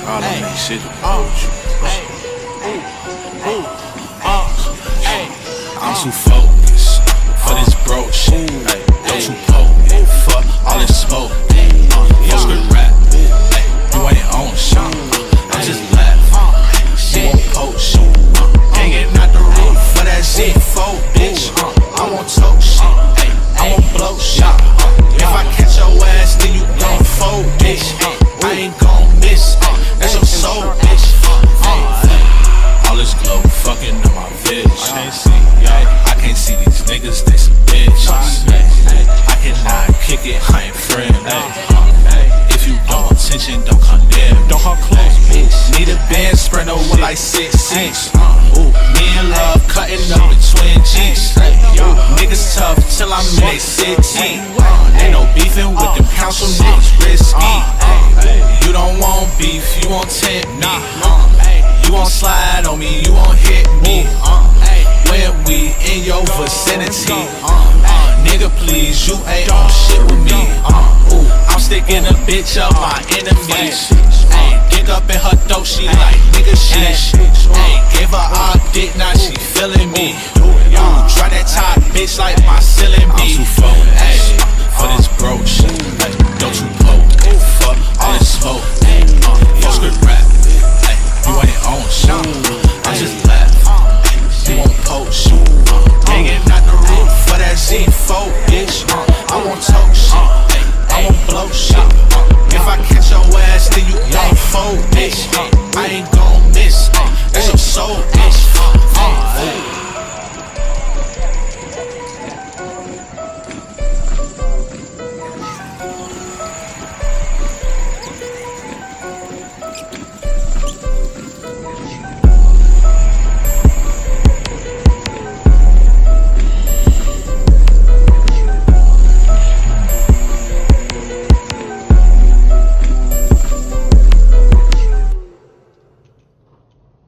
All I need shit. I'm too focused for this broke shit. Don't you poke fuck all this smoke. Fuck the rap, you ain't on shit. I'm just laughing. She won't poke shit. Hanging out the roof for that shit, folk, bitch. I won't talk shit. I won't blow shit. If I catch your ass, then you gon' fold, bitch. I ain't gon' miss. That's your soul, bitch. All this glow fucking on my vision. I can't see these niggas, they some bitches. I cannot kick it, I ain't friendly. If you don't attention, don't come near me. Don't come close, bitch. Need a band spread over like 6'6". Me and love cutting up between cheeks. Niggas tough till I'm in they city. Ain't no beefing with them council niggas risky. You don't want beef, you won't tempt me. You won't slide on me, you won't hit me. When we in your vicinity, nigga please, you ain't on shit with me. I'm sticking a bitch up my enemies. Dick up in her throat, she like nigga shit. Gave her all dick, now she feeling me. Try that top bitch like my ceiling me. I'm too focused for this